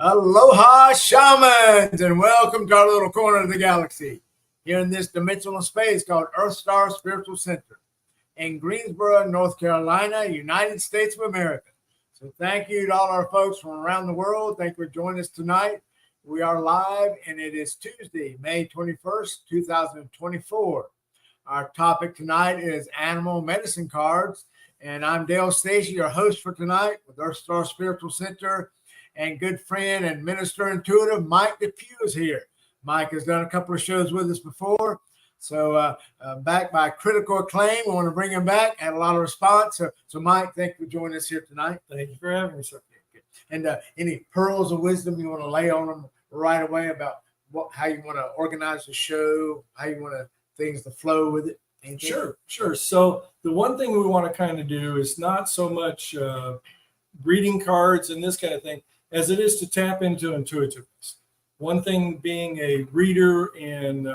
Aloha, Shamans, and welcome to our little corner of the galaxy here in this dimensional space called EarthStar Spiritual Center in Greensboro, North Carolina, United States of America. So thank you to all our folks from around the world. Thank you for joining us tonight. We are live, and it is Tuesday, May 21st, 2024. Our topic tonight is animal medicine cards, and I'm Dale Stacy, your host for tonight with EarthStar Spiritual Center. And good friend and minister intuitive Mike DEPUEW'S here. Mike has done a couple of shows with us before. So back by critical acclaim. We want to bring him back. Had a lot of response. So Mike, thank you for joining us here tonight. Thank you for having me, sir. And any pearls of wisdom you want to lay on them right away about how you want to organize the show, how you want things to flow with it? Anything? Sure. So the one thing we want to kind of do is not so much reading cards and this kind of thing, as it is to tap into intuitiveness. One thing being a reader and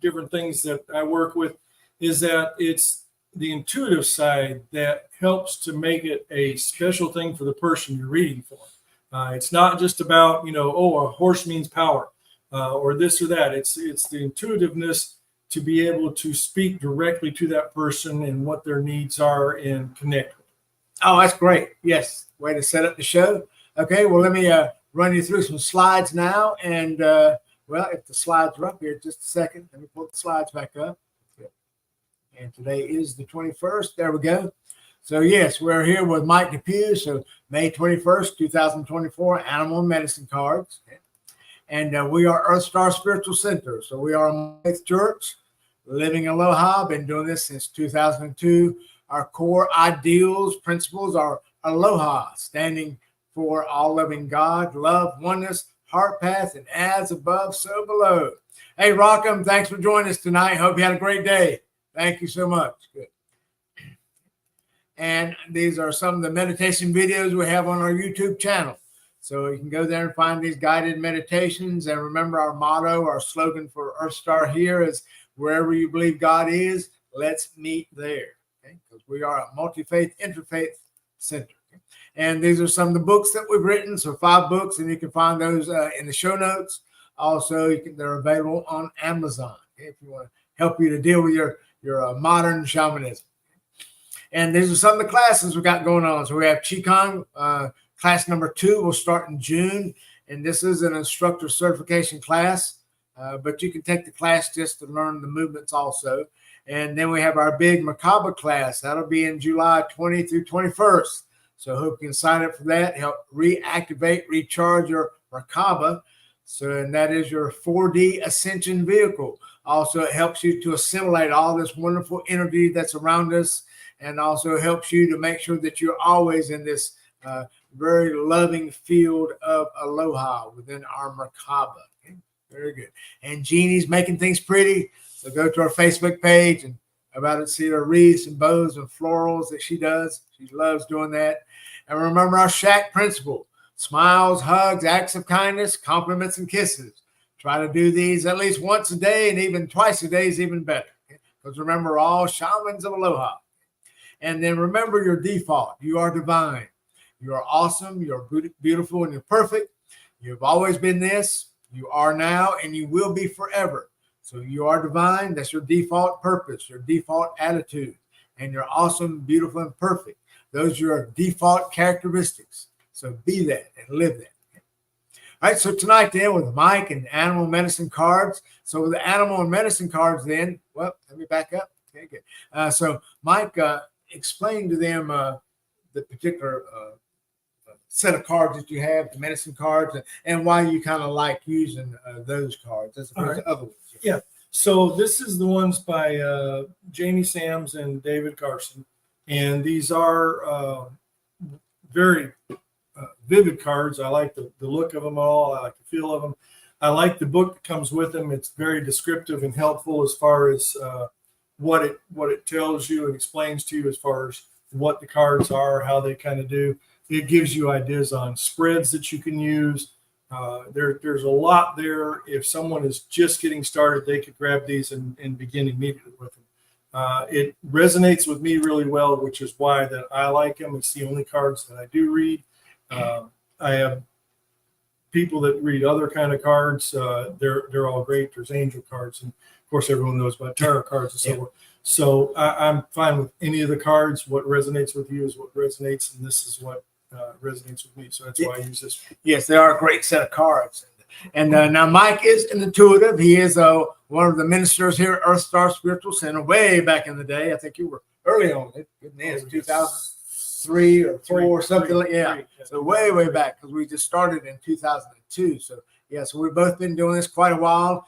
different things that I work with is that it's the intuitive side that helps to make it a special thing for the person you're reading for. It's not just about, a horse means power or this or that. It's the intuitiveness to be able to speak directly to that person and what their needs are and connect with them. Oh, that's great. Yes. Way to set up the show. Okay, well, let me run you through some slides now. And, if the slides are up here, just a second. Let me pull the slides back up. And today is the 21st. There we go. So, yes, we're here with Mike DEPUEW. So, May 21st, 2024, Animal Medicine Cards. Okay. And we are EarthStar Spiritual Center. So, we are a faith church, living aloha. Been doing this since 2002. Our core ideals, principles are aloha, standing for all loving God, love, oneness, heart path, and as above, so below. Hey, Rockham, thanks for joining us tonight. Hope you had a great day. Thank you so much. Good. And these are some of the meditation videos we have on our YouTube channel. So you can go there and find these guided meditations. And remember our motto, our slogan for EarthStar here is, wherever you believe God is, let's meet there. Okay? Because we are a multi-faith, interfaith center. And these are some of the books that we've written. So 5 books, and you can find those in the show notes. Also, they're available on Amazon, okay, if you want to help you to deal with your modern shamanism. And these are some of the classes we got going on. So we have Qigong, class number 2 will start in June. And this is an instructor certification class, but you can take the class just to learn the movements also. And then we have our big Merkaba class. That'll be in July 20 through 21st. So I hope you can sign up for that, help reactivate, recharge your Merkaba. And that is your 4D ascension vehicle. Also, it helps you to assimilate all this wonderful energy that's around us, and also helps you to make sure that you're always in this very loving field of aloha within our Merkaba. Okay? Very good. And Jeannie's making things pretty. So go to our Facebook page and see her wreaths and bows and florals that she does. She loves doing that. And remember our SHAC principle: smiles, hugs, acts of kindness, compliments, and kisses. Try to do these at least once a day, and even twice a day is even better. Because remember, we're all shamans of aloha. And then remember your default. You are divine. You are awesome. You're beautiful, and you're perfect. You've always been this. You are now, and you will be forever. So you are divine. That's your default purpose, your default attitude. And you're awesome, beautiful, and perfect. Those are your default characteristics. So be that and live that. All right, so tonight then with Mike and animal medicine cards. So with the animal and medicine cards then, let me back up. Okay, good. So Mike, explain to them the particular set of cards that you have, the medicine cards, and why you kind of like using those cards as opposed to other ones. Yeah. So this is the ones by Jamie Sams and David Carson. And these are very vivid cards. I like the look of them all. I like the feel of them. I like the book that comes with them. It's very descriptive and helpful as far as what it tells you and explains to you as far as what the cards are, how they kind of do. It gives you ideas on spreads that you can use. There's a lot there. If someone is just getting started, they could grab these and begin immediately with them. It resonates with me really well, which is why that I like them. It's the only cards that I do read. I have people that read other kind of cards, they're all great. There's angel cards, and of course everyone knows about tarot cards and so forth. So I'm fine with any of the cards. What resonates with you is what resonates, and this is what resonates with me. So that's why I use this. Yes, they are a great set of cards. And now Mike is an intuitive. He is one of the ministers here at EarthStar Spiritual Center way back in the day. I think you were early on it. Goodness, 2003 or 4 or something like that. Yeah. So way back, because we just started in 2002. So yeah, so we've both been doing this quite a while.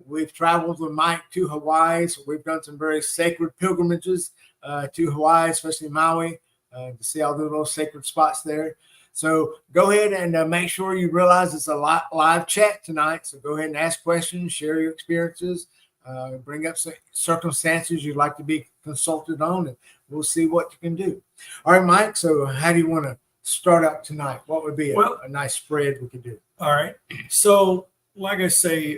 We've traveled with Mike to Hawaii. So we've done some very sacred pilgrimages to Hawaii, especially Maui, to see all the little sacred spots there. So go ahead and make sure you realize it's a live chat tonight. So go ahead and ask questions, share your experiences, bring up some circumstances you'd like to be consulted on, and we'll see what you can do. All right, Mike. So how do you want to start out tonight? What would be a nice spread we could do? All right. So like I say,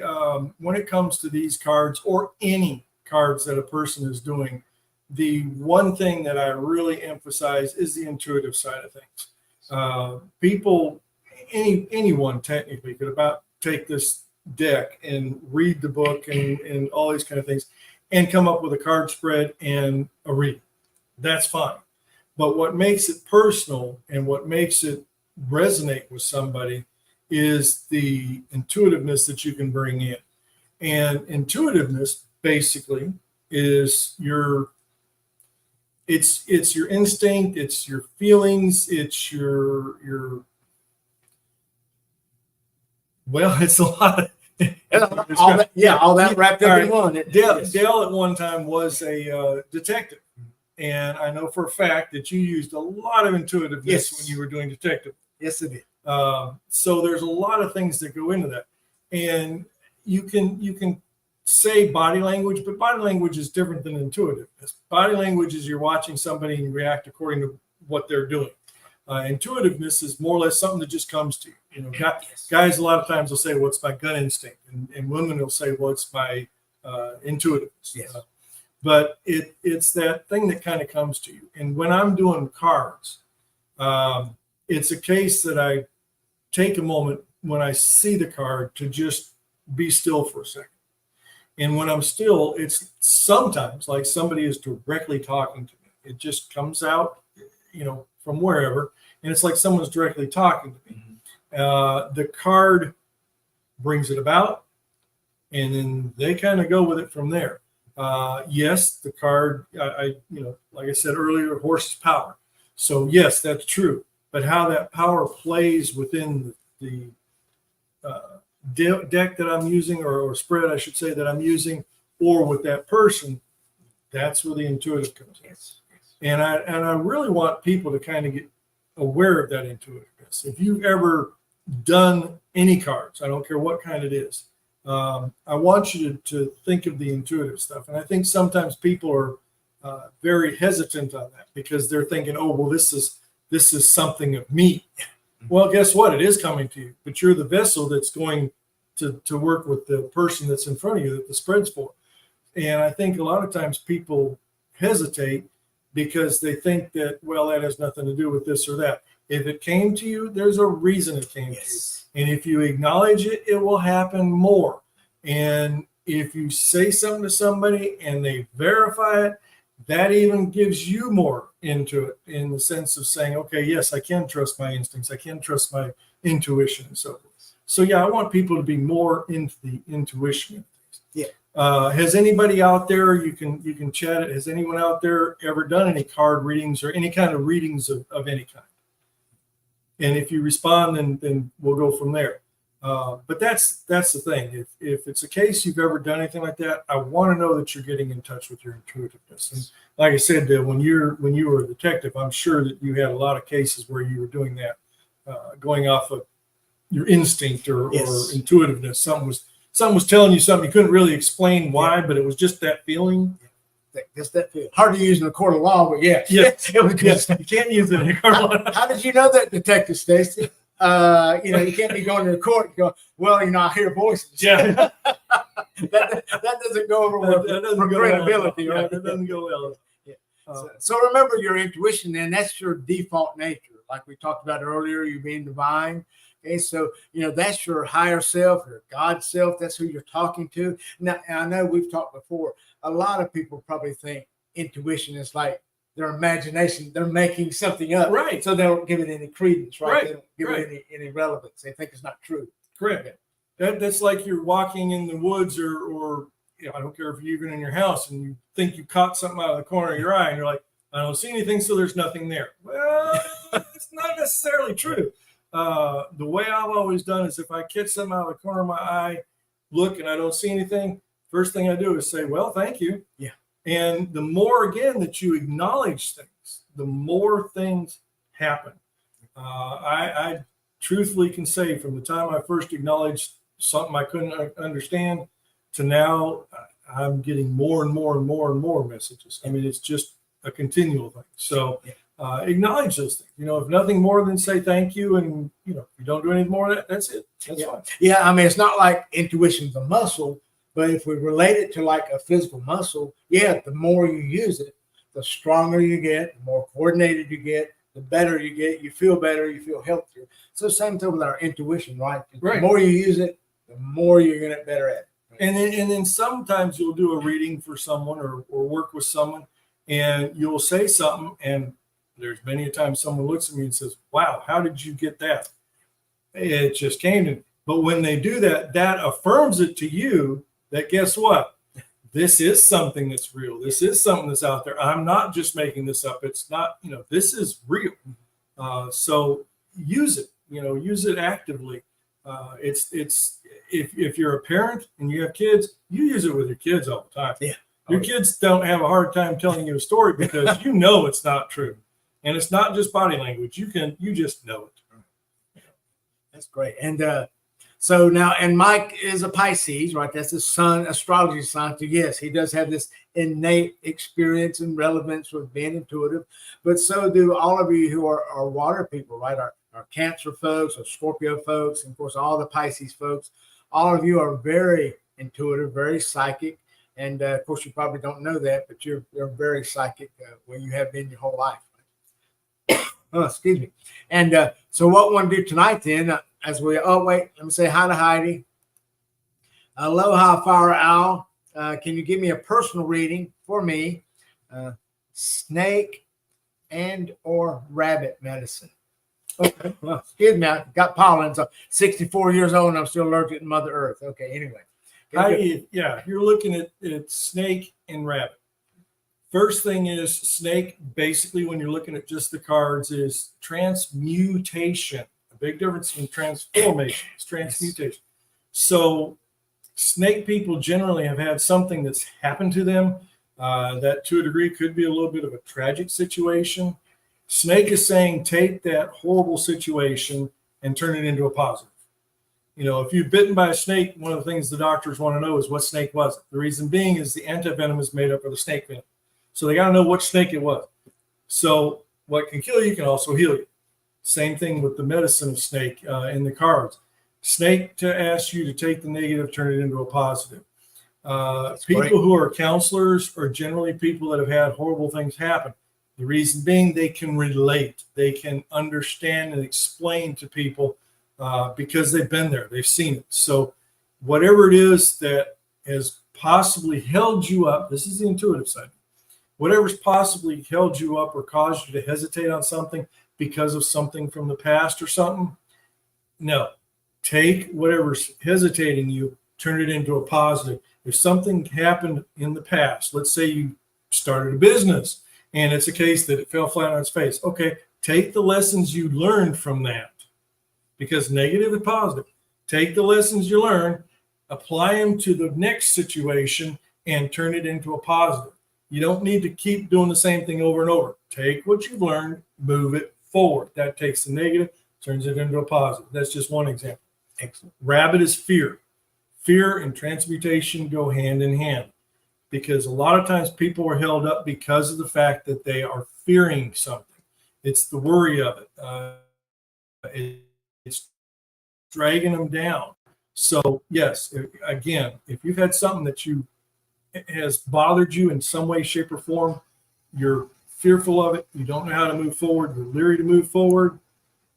when it comes to these cards or any cards that a person is doing, the one thing that I really emphasize is the intuitive side of things. People, anyone technically could about take this deck and read the book and all these kind of things and come up with a card spread and a reading. That's fine. But what makes it personal and what makes it resonate with somebody is the intuitiveness that you can bring in. And intuitiveness basically is it's your instinct, it's your feelings, it's your well, it's a lot of all that wrapped up in one. Dale at one time was a detective, and I know for a fact that you used a lot of intuitiveness when you were doing detective. Yes, it did. So there's a lot of things that go into that, and you can say body language, but body language is different than intuitive. Body language is you're watching somebody and you react according to what they're doing. Intuitiveness is more or less something that just comes to you. You know, guys a lot of times will say, "Well, it's my gut instinct," and women will say, "Well, it's my intuitiveness." Yes. But it's that thing that kind of comes to you. And when I'm doing cards, it's a case that I take a moment when I see the card to just be still for a second. And when I'm still, it's sometimes like somebody is directly talking to me. It just comes out, from wherever, and it's like someone's directly talking to me. The card brings it about, and then they kind of go with it from there. Yes, the card, like I said earlier, horse is power. So yes, that's true. But how that power plays within the deck that I'm using, or spread, I should say, that I'm using, or with that person, that's where the intuitive comes in. Yes. And I really want people to kind of get aware of that intuitiveness. If you've ever done any cards, I don't care what kind it is, I want you to think of the intuitive stuff. And I think sometimes people are very hesitant on that because they're thinking, oh, well, this is something of me. Well, guess what? It is coming to you, but you're the vessel that's going to work with the person that's in front of you that the spread's for. And I think a lot of times people hesitate because they think that, well, that has nothing to do with this or that. If it came to you, there's a reason it came to you. And if you acknowledge it, it will happen more. And if you say something to somebody and they verify it, that even gives you more into it, in the sense of saying, okay, yes, I can trust my instincts. I can trust my intuition and so forth. So yeah, I want people to be more into the intuition. Yeah. Has anybody out there, you can chat it, has anyone out there ever done any card readings or any kind of readings of any kind? And if you respond, then we'll go from there. But that's the thing. If it's a case you've ever done anything like that, I want to know that you're getting in touch with your intuitiveness. And like I said, when you were a detective, I'm sure that you had a lot of cases where you were doing that, going off of your instinct or intuitiveness. Something was telling you something you couldn't really explain why, but it was just that feeling. Just that feeling. Hard to use in a court of law, but yes. It was good. You can't use it in a court of law. How did you know that, Detective Stacy? You can't be going to the court and go, well, I hear voices. Yeah. that doesn't go over with credibility, right? That doesn't go well. Yeah. So remember your intuition, then that's your default nature. Like we talked about earlier, you being divine. Okay, so that's your higher self, your God self. That's who you're talking to. Now, I know we've talked before. A lot of people probably think intuition is like their imagination. They're making something up, right? So they don't give it any credence, right? They don't give right. it any relevance. They think it's not true. Correct. Okay. That's like you're walking in the woods, or I don't care if you're even in your house, and you think you caught something out of the corner of your eye, and you're like, I don't see anything, so there's nothing there. Well, it's not necessarily true. The way I've always done is if I catch something out of the corner of my eye, look, and I don't see anything, first thing I do is say, well, thank you. Yeah. And the more, again, that you acknowledge things, the more things happen. I truthfully can say from the time I first acknowledged something I couldn't understand to now, I'm getting more and more and more and more messages. I mean, it's just a continual thing. So acknowledge those things. If nothing more than say thank you, and if you don't do anything more of that, that's it. That's fine. Yeah, I mean, it's not like intuition's a muscle, but if we relate it to like a physical muscle, the more you use it, the stronger you get, the more coordinated you get, the better you get. You feel better, you feel healthier. So same thing with our intuition, right? The more you use it, the more you're going to get better at it. Right? And then sometimes you'll do a reading for someone or work with someone, and you'll say something, and there's many a time someone looks at me and says, wow, how did you get that? It just came to me. But when they do that, that affirms it to you that guess what? This is something that's real. This is something that's out there. I'm not just making this up. It's not, this is real. So use it, use it actively. It's if you're a parent and you have kids, you use it with your kids all the time. Yeah. Your kids don't have a hard time telling you a story because it's not true. And it's not just body language. You just know it. That's great. And so now, and Mike is a Pisces, right? That's his sun, astrology sign. So yes, he does have this innate experience and relevance with being intuitive, but so do all of you who are water people, right? Our Cancer folks, our Scorpio folks, and of course, all the Pisces folks. All of you are very intuitive, very psychic. And of course, you probably don't know that, but you're very psychic when you have been your whole life. Right? Oh, excuse me. And so what we want to do tonight then, let me say hi to Heidi. Aloha, Fire Owl. Can you give me a personal reading for me? Snake and or rabbit medicine. Okay. Well, excuse me, I got pollen. So 64 years old and I'm still allergic to Mother Earth. Okay, anyway. You're looking at snake and rabbit. First thing is snake, basically, when you're looking at just the cards, is transmutation. A big difference in transformation. It's transmutation. So snake people generally have had something that's happened to them that to a degree could be a little bit of a tragic situation. Snake is saying take that horrible situation and turn it into a positive. If you're bitten by a snake, one of the things the doctors want to know is what snake was it. The reason being is the antivenom is made up of the snake venom. So they got to know which snake it was. So what can kill you can also heal you. Same thing with the medicine of snake in the cards. Snake to ask you to take the negative, turn it into a positive. People who are counselors are generally people that have had horrible things happen. The reason being they can relate. They can understand and explain to people because they've been there. They've seen it. So whatever it is that has possibly held you up, this is the intuitive side. Whatever's possibly held you up or caused you to hesitate on something because of something from the past or something, no. Take whatever's hesitating you, turn it into a positive. If something happened in the past, let's say you started a business and it's a case that it fell flat on its face. Okay, take the lessons you learned from that, because negative and positive. Take the lessons you learned, apply them to the next situation, and turn it into a positive. You don't need to keep doing the same thing over and over. Take what you've learned, move it forward. That takes the negative, turns it into a positive. That's just one example. Excellent. Rabbit is fear. Fear and transmutation go hand in hand, because a lot of times people are held up because of the fact that they are fearing something. It's the worry of it. It's dragging them down. So yes, again, if you've had something that has bothered you in some way, shape, or form, you're fearful of it, you don't know how to move forward, you're leery to move forward,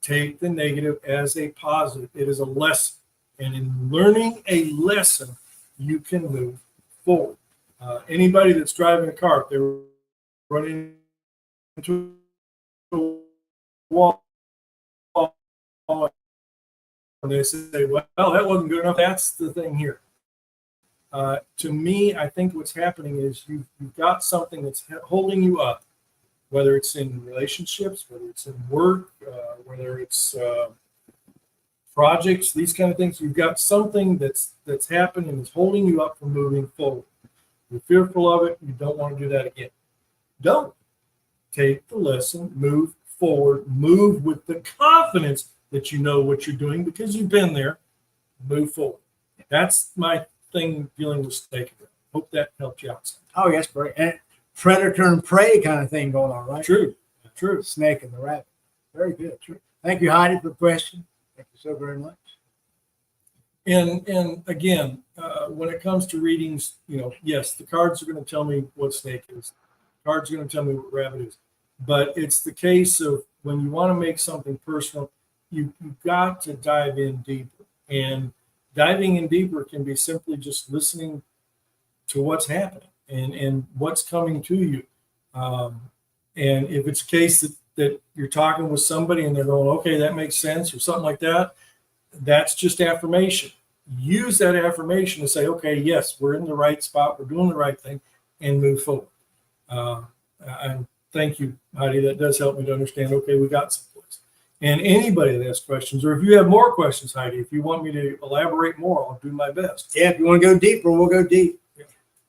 take the negative as a positive. It is a lesson. And in learning a lesson, you can move forward. Anybody that's driving a car, if they're running into a wall, and they say, well, that wasn't good enough. That's the thing here. To me, I think what's happening is you've got something that's holding you up, whether it's in relationships, whether it's in work, whether it's projects, these kind of things. You've got something that's happened and is holding you up from moving forward. You're fearful of it. You don't want to do that again. Don't. Take the lesson, move forward, move with the confidence that you know what you're doing because you've been there. Move forward. That's my thing dealing with snake. Hope that helped you out. Oh, yes, great. And predator and prey kind of thing going on, right? True. Snake and the rabbit. Very good. True. Thank you, Heidi, for the question. Thank you so very much. And again, when it comes to readings, yes, the cards are going to tell me what snake is. Cards are going to tell me what rabbit is. But it's the case of when you want to make something personal, you've got to dive in deeper. And diving in deeper can be simply just listening to what's happening and what's coming to you. And if it's a case that you're talking with somebody and they're going, okay, that makes sense or something like that, that's just affirmation. Use that affirmation to say, okay, yes, we're in the right spot. We're doing the right thing and move forward. And thank you, Heidi. That does help me to understand, okay, we got some place. And anybody that has questions, or if you have more questions, Heidi, if you want me to elaborate more, I'll do my best. Yeah, if you want to go deeper, we'll go deep.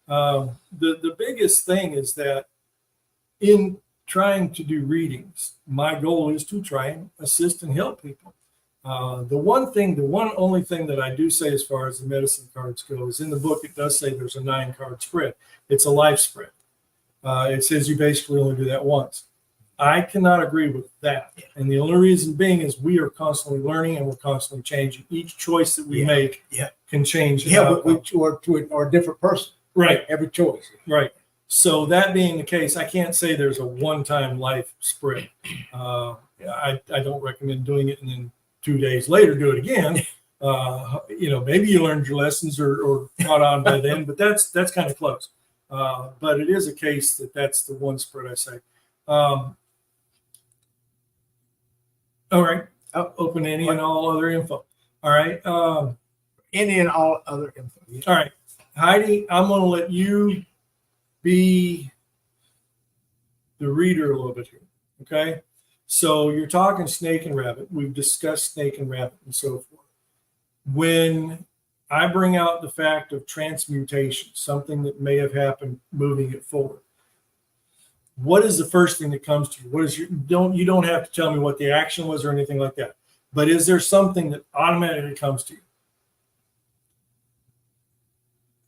The biggest thing is that in trying to do readings, my goal is to try and assist and help people. The one only thing that I do say as far as the medicine cards go is in the book, it does say there's a 9-card spread. It's a life spread. It says you basically only do that once. I cannot agree with that. And the only reason being is we are constantly learning and we're constantly changing. Each choice that we make can change. Or a different person. Right. Every choice. Right. So that being the case, I can't say there's a one-time life spread. I don't recommend doing it and then 2 days later do it again. Maybe you learned your lessons or caught on by then, but that's kind of close. But it is a case that's the one spread I say. All right. Open any and all other info. All right. Any and all other info. Yeah. All right. Heidi, I'm going to let you be the reader a little bit here. Okay. So you're talking snake and rabbit. We've discussed snake and rabbit and so forth. When I bring out the fact of transmutation, something that may have happened moving it forward, what is the first thing that comes to you? What is you don't have to tell me what the action was or anything like that. But is there something that automatically comes to you?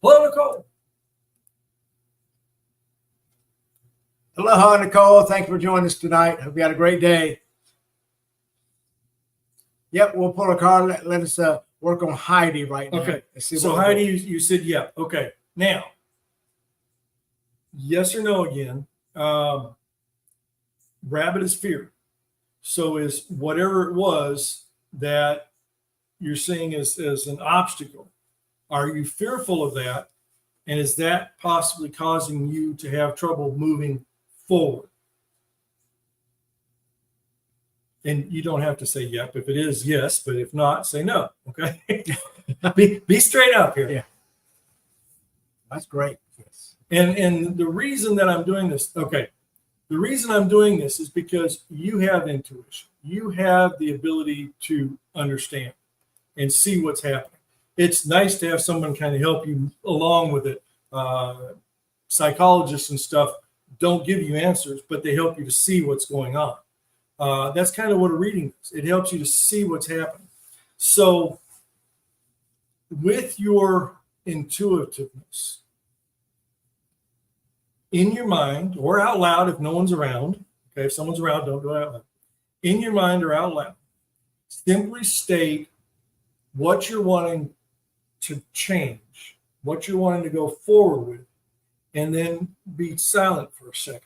Hello, Nicole. Aloha, Nicole. Thanks for joining us tonight. Hope you had a great day. Yep, we'll pull a card. Let us work on Heidi right now. Okay. So Heidi, you said yeah. Okay. Now, yes or no again. Rabbit is fear. So is whatever it was that you're seeing as an obstacle. Are you fearful of that? And is that possibly causing you to have trouble moving forward? And you don't have to say yep. If it is, yes. But if not, say no. Okay. be straight up here. Yeah. That's great. Yes. And the reason that I'm doing this, the reason I'm doing this is because you have intuition. You have the ability to understand and see what's happening. It's nice to have someone kind of help you along with it. Psychologists and stuff don't give you answers, but they help you to see what's going on. That's kind of what a reading is. It helps you to see what's happening. So with your intuitiveness, in your mind or out loud, if no one's around, okay, if someone's around, don't do it out loud. In your mind or out loud, simply state what you're wanting to change, what you're wanting to go forward with, and then be silent for a second.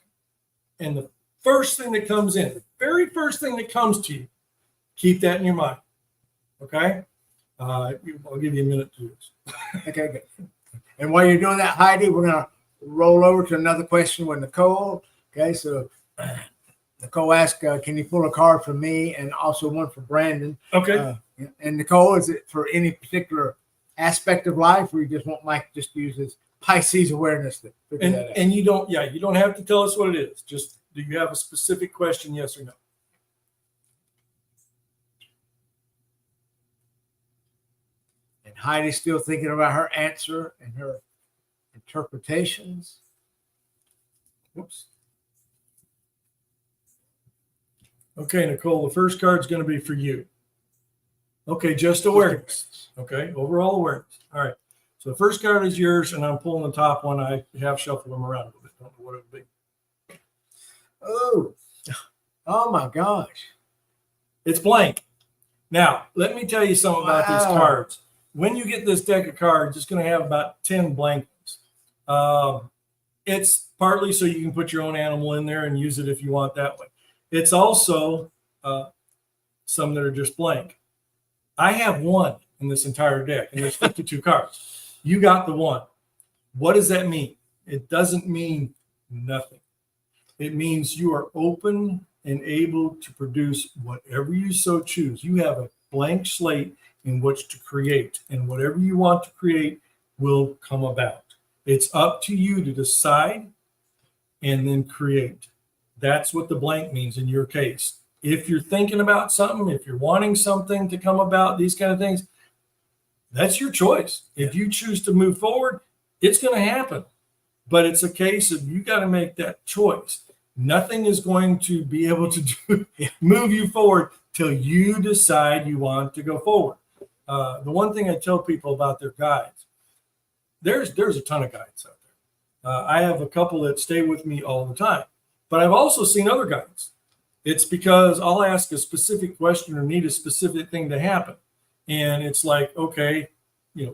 And the first thing that comes in, the very first thing that comes to you, Keep that in your mind. Okay. I'll give you a minute to do this. Okay, good. And while you're doing that, Heidi, we're going to roll over to another question with Nicole. Okay, so Nicole asked, can you pull a card for me and also one for Brandon? Okay. And Nicole, is it for any particular aspect of life, or you just want Mike just to use his Pisces awareness to figure that out? And you don't have to tell us what it is. Just, do you have a specific question, yes or no? And Heidi's still thinking about her answer and her interpretations. Whoops. Okay, Nicole, the first card's going to be for you. Okay, just awareness. Okay, overall awareness. All right. So the first card is yours, and I'm pulling the top one. I have shuffled them around a little bit. Don't know what it would be. Oh my gosh. It's blank. Now, let me tell you something about these cards. When you get this deck of cards, it's going to have about 10 blank ones. It's partly so you can put your own animal in there and use it if you want that way. It's also some that are just blank. I have one in this entire deck, and there's 52 cards. You got the one. What does that mean? It doesn't mean nothing. It means you are open and able to produce whatever you so choose. You have a blank slate in which to create, and whatever you want to create will come about. It's up to you to decide and then create. That's what the blank means in your case. If you're thinking about something, if you're wanting something to come about, these kind of things, that's your choice. If you choose to move forward, it's going to happen. But it's a case of you got to make that choice. Nothing is going to be able to move you forward till you decide you want to go forward. The one thing I tell people about their guides, there's a ton of guides out there. I have a couple that stay with me all the time, but I've also seen other guides. It's because I'll ask a specific question or need a specific thing to happen. And it's like, okay,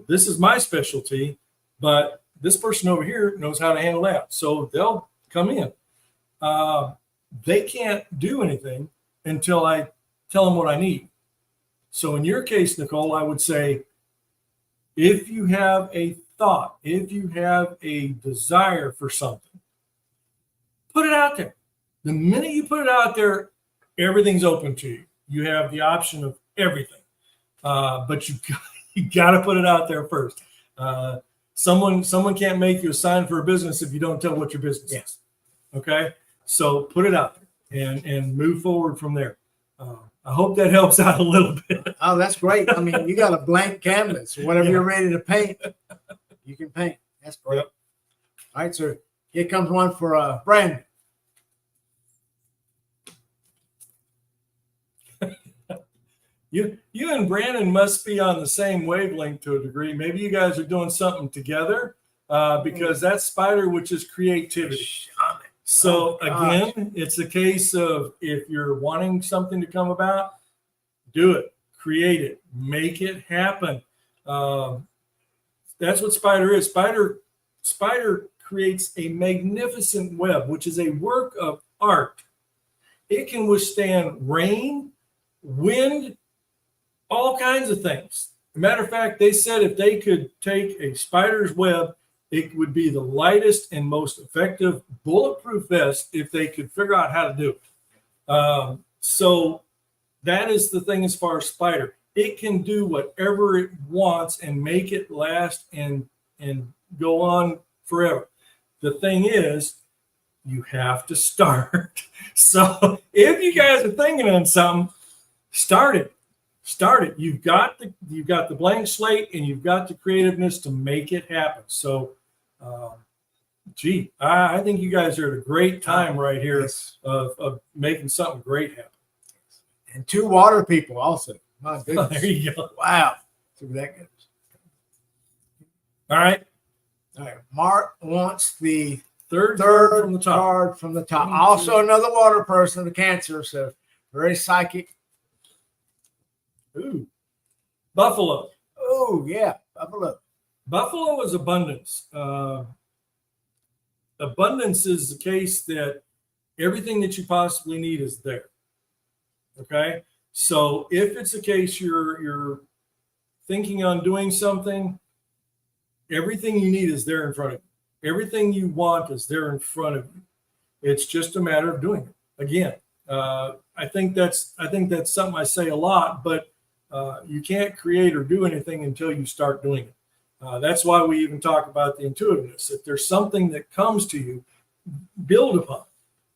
this is my specialty, but this person over here knows how to handle that. So they'll come in. They can't do anything until I tell them what I need. So in your case, Nicole, I would say, if you have a thought, if you have a desire for something, put it out there. The minute you put it out there, everything's open to you. You have the option of everything. But you got to put it out there first. Someone can't make you a sign for a business if you don't tell what your business is. Okay? So put it out there and move forward from there. I hope that helps out a little bit. Oh, that's great. I mean, you got a blank canvas. Whatever you're ready to paint, you can paint. That's great. Yep. All right, so here comes one for Brandon. You and Brandon must be on the same wavelength to a degree. Maybe you guys are doing something together because that's spider, which is creativity. So again, it's a case of if you're wanting something to come about, do it, create it, make it happen. That's what spider is. Spider creates a magnificent web, which is a work of art. It can withstand rain, wind, all kinds of things. Matter of fact, they said if they could take a spider's web, it would be the lightest and most effective bulletproof vest if they could figure out how to do it. So that is the thing as far as spider. It can do whatever it wants and make it last and go on forever. The thing is, you have to start. So if you guys are thinking on something, start it. Start it. You've got the blank slate and you've got the creativeness to make it happen. So, I think you guys are at a great time right here of making something great happen. And 2 water people also. My goodness. There you go. Wow. See where that goes. All right. Mark wants the third card from the top. Card from the top. Also another water person, the Cancer, so very psychic. Ooh. Buffalo. Oh, yeah. Buffalo. Buffalo is abundance. Abundance is the case that everything that you possibly need is there. Okay? So if it's the case you're thinking on doing something, everything you need is there in front of you. Everything you want is there in front of you. It's just a matter of doing it. Again, I think that's something I say a lot, but you can't create or do anything until you start doing it. That's why we even talk about the intuitiveness. If there's something that comes to you, build upon.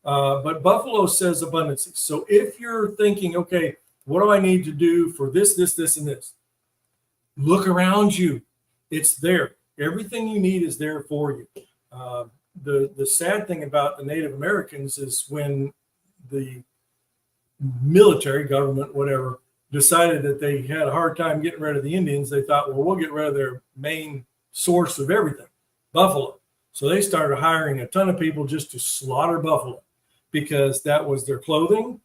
But Buffalo says abundancy. So if you're thinking, okay, what do I need to do for this, and this? Look around you. It's there. Everything you need is there for you. The sad thing about the Native Americans is when the military, government, whatever, decided that they had a hard time getting rid of the Indians, they thought, well, we'll get rid of their main source of everything, buffalo. So they started hiring a ton of people just to slaughter buffalo because that was their clothing,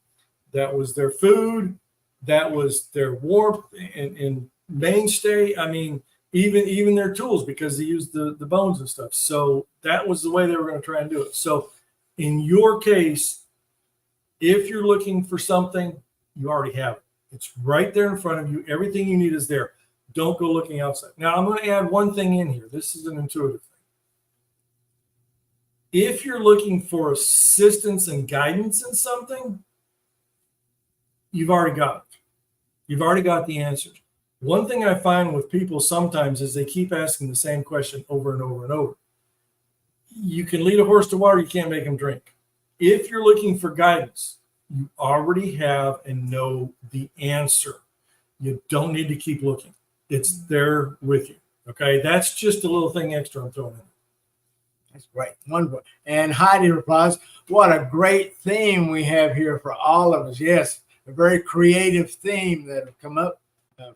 that was their food, that was their warmth and mainstay. I mean, even their tools, because they used the bones and stuff. So that was the way they were going to try and do it. So in your case, if you're looking for something, you already have it. It's right there in front of you. Everything you need is there. Don't go looking outside. Now, I'm going to add one thing in here. This is an intuitive thing. If you're looking for assistance and guidance in something, you've already got it. You've already got the answers. One thing I find with people sometimes is they keep asking the same question over and over and over. You can lead a horse to water, you can't make him drink. If you're looking for guidance, you already have and know the answer. You don't need to keep looking. It's there with you. Okay, that's just a little thing extra I'm throwing in. That's great. Wonderful. And Heidi replies, what a great theme we have here for all of us. Yes, a very creative theme that have come up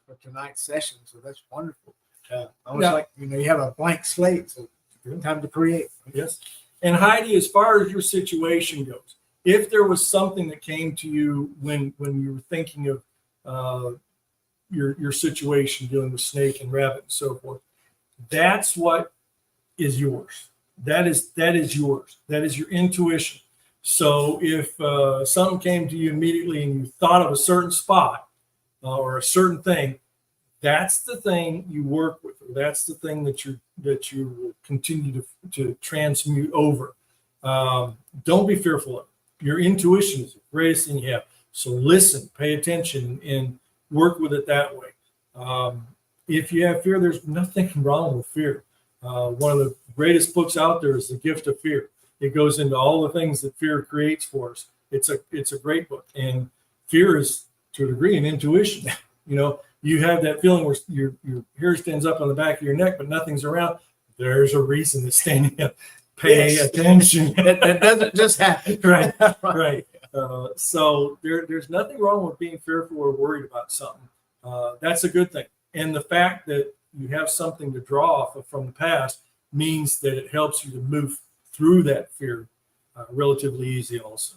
for tonight's session. So that's wonderful. Almost like, you have a blank slate. So time to create. Yes. And Heidi, as far as your situation goes, if there was something that came to you when you were thinking of your situation dealing with snake and rabbit and so forth, that's what is yours. That is yours. That is your intuition. So if something came to you immediately and you thought of a certain spot or a certain thing, that's the thing you work with. That's the thing that you will continue to transmute over. Don't be fearful of it. Your intuition is the greatest thing you have. So listen, pay attention, and work with it that way. If you have fear, there's nothing wrong with fear. One of the greatest books out there is The Gift of Fear. It goes into all the things that fear creates for us. It's a great book. And fear is, to a degree, an intuition. You have that feeling where your hair stands up on the back of your neck, but nothing's around. There's a reason it's standing up. Pay attention. That doesn't just happen. Right. So there's nothing wrong with being fearful or worried about something. That's a good thing. And the fact that you have something to draw off of from the past means that it helps you to move through that fear relatively easy also.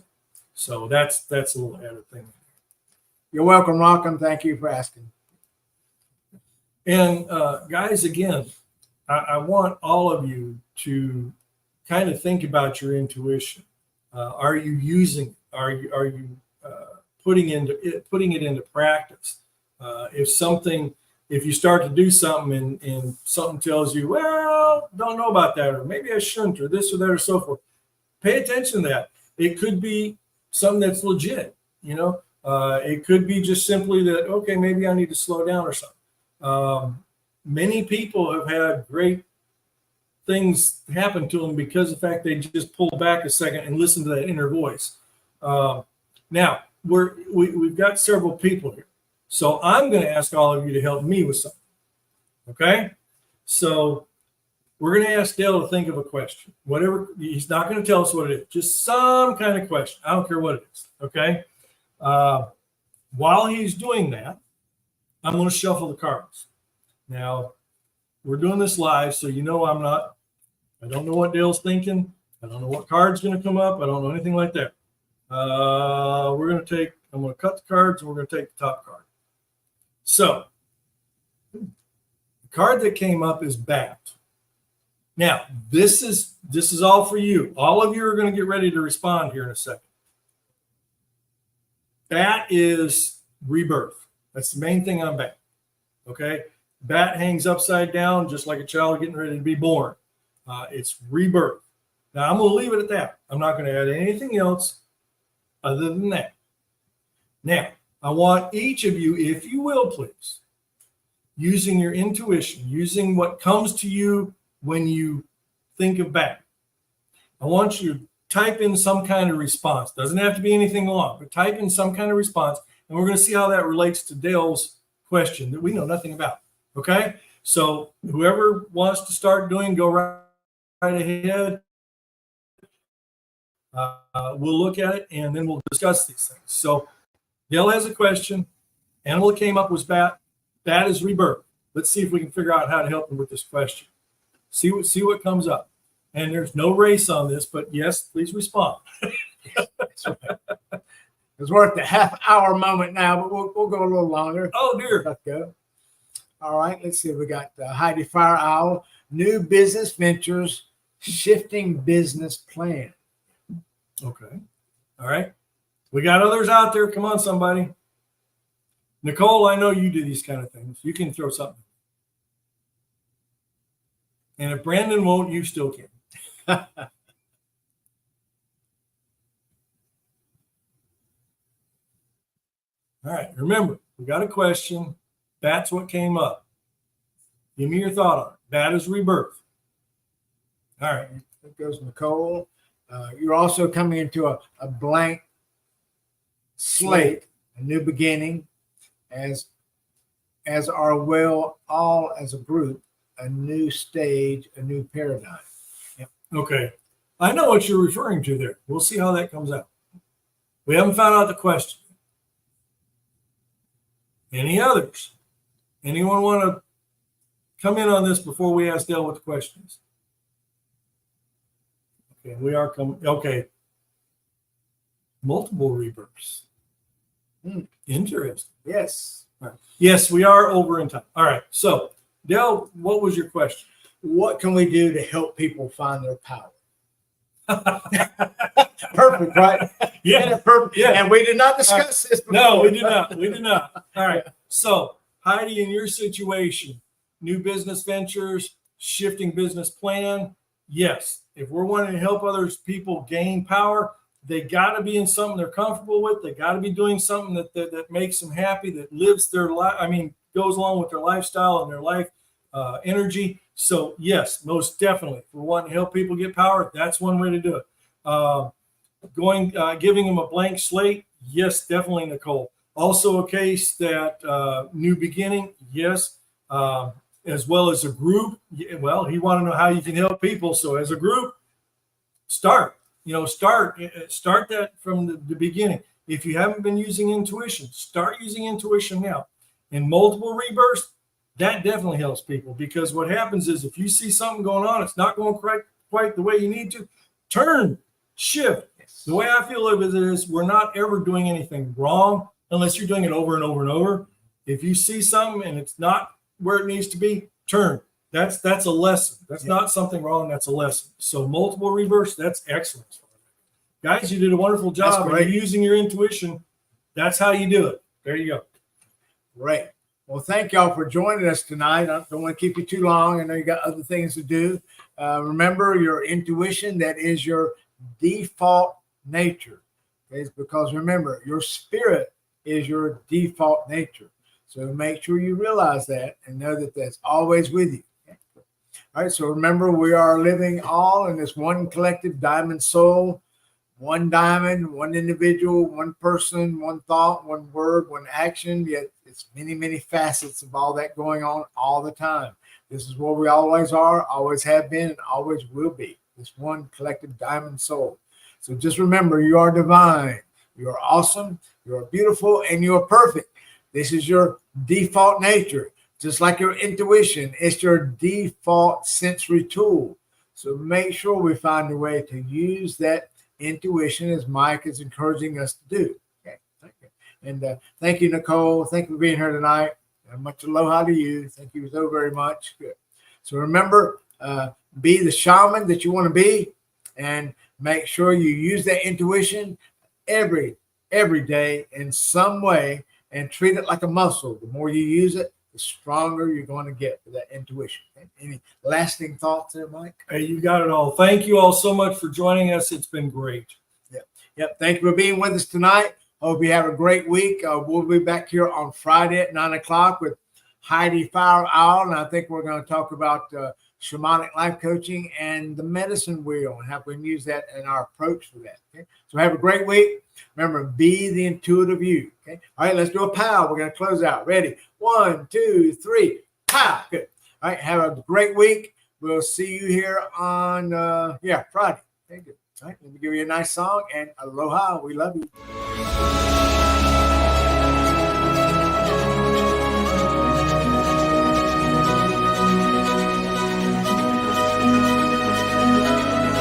So that's a little added thing. You're welcome, Rockham. Thank you for asking. And guys, again, I want all of you to kind of think about your intuition. Are you using it? Are you putting it into practice? If you start to do something and something tells you, well, don't know about that, or maybe I shouldn't, or this or that, or so forth, pay attention to that. It could be something that's legit. It could be just simply that, okay, maybe I need to slow down or something. Many people have had great things happen to them because of the fact they just pull back a second and listen to that inner voice. Now, we've got several people here. So I'm going to ask all of you to help me with something. Okay? So we're going to ask Dale to think of a question. Whatever, he's not going to tell us what it is. Just some kind of question. I don't care what it is. Okay? While he's doing that, I'm going to shuffle the cards. Now, we're doing this live, so I don't know what Dale's thinking. I don't know what card's going to come up. I don't know anything like that. I'm going to cut the cards, and we're going to take the top card. So, the card that came up is Bat. Now, this is all for you. All of you are going to get ready to respond here in a second. Bat is rebirth. That's the main thing on bat. Okay. Bat hangs upside down, just like a child getting ready to be born. It's rebirth. Now, I'm going to leave it at that. I'm not going to add anything else other than that. Now, I want each of you, if you will, please, using your intuition, using what comes to you when you think of bat, I want you to type in some kind of response. Doesn't have to be anything long, but type in some kind of response, and we're going to see how that relates to Dale's question that we know nothing about. Okay? So whoever wants to start doing, go right ahead. We'll look at it, and then we'll discuss these things. So Dale has a question. Animal that came up was bat. Bat is rebirth. Let's see if we can figure out how to help him with this question. See what comes up. And there's no race on this, but yes, please respond. That's right. It's worth the half-hour moment now, but we'll go a little longer. Oh, dear. Let's go. All right, let's see. We got Heidi Fire Owl, new business ventures, shifting business plan. Okay. All right. We got others out there. Come on, somebody. Nicole, I know you do these kind of things. You can throw something. And if Brandon won't, you still can. All right. Remember, we got a question. That's what came up. Give me your thought on it. That is rebirth. All right. There goes Nicole. You're also coming into a blank slate, a new beginning, as are well all as a group, a new stage, a new paradigm. Yep. Okay. I know what you're referring to there. We'll see how that comes out. We haven't found out the question. Any others? Anyone want to come in on this before we ask Dale what the question is? Okay, we are coming. Okay. Multiple rebirths. Interesting. Yes. All right. Yes, we are over in time. All right. So, Dale, what was your question? What can we do to help people find their power? Perfect, right? Yeah. Perfect. Yeah. And we did not discuss this before. No, we did not. We did not. All right. So, Heidi, in your situation, new business ventures, shifting business plan, yes. If we're wanting to help others, people gain power, they got to be in something they're comfortable with. They got to be doing something that makes them happy, that lives their life. I mean, goes along with their lifestyle and their life energy. So, yes, most definitely. If we're wanting to help people get power, that's one way to do it. Giving them a blank slate, yes, definitely, Nicole. Also a case that new beginning, yes, as well as a group. Well, he want to know how you can help people. So as a group, start that from the beginning. If you haven't been using intuition, start using intuition now. In multiple rebirths, that definitely helps people, because what happens is if you see something going on, it's not going quite the way you need to, turn, shift. Yes. The way I feel of it is we're not ever doing anything wrong unless you're doing it over and over and over. If you see something and it's not where it needs to be, turn. That's a lesson. That's not something wrong. That's a lesson. So multiple rebirths, that's excellent. Guys, you did a wonderful job. You're using your intuition. That's how you do it. There you go. Great. Well, thank y'all for joining us tonight. I don't want to keep you too long. I know you got other things to do. Remember your intuition. That is your default nature. Okay? Because remember, your spirit is your default nature. So make sure you realize that and know that that's always with you. Okay? All right. So remember, we are living all in this one collective diamond soul. One diamond, one individual, one person, one thought, one word, one action, yet it's many, many facets of all that going on all the time. This is where we always are, always have been, and always will be. This one collective diamond soul. So just remember, you are divine, you are awesome, you are beautiful, and you are perfect. This is your default nature. Just like your intuition, it's your default sensory tool. So make sure we find a way to use that intuition, as Mike is encouraging us to do. Okay, thank you. And thank you, Nicole. Thank you for being here tonight. And much aloha to you. Thank you so very much. Good. So remember, be the shaman that you want to be, and make sure you use that intuition every day in some way, and treat it like a muscle. The more you use it, the stronger you're going to get with that intuition. Okay? Any lasting thoughts there, Mike? Hey, you got it all. Thank you all so much for joining us. It's been great. Yep. Thank you for being with us tonight. Hope you have a great week. We'll be back here on Friday at 9 o'clock with Heidi Fire Owl, and I think we're going to talk about shamanic life coaching and the medicine wheel and how we can use that in our approach for that. Okay? So have a great week. Remember, be the intuitive you. Okay. All right, let's do a pow. We're going to close out. Ready? 1, 2, 3. Pow. Good. All right, have a great week. We'll see you here on Friday. Okay, good. All right, let me give you a nice song, and aloha. We love you.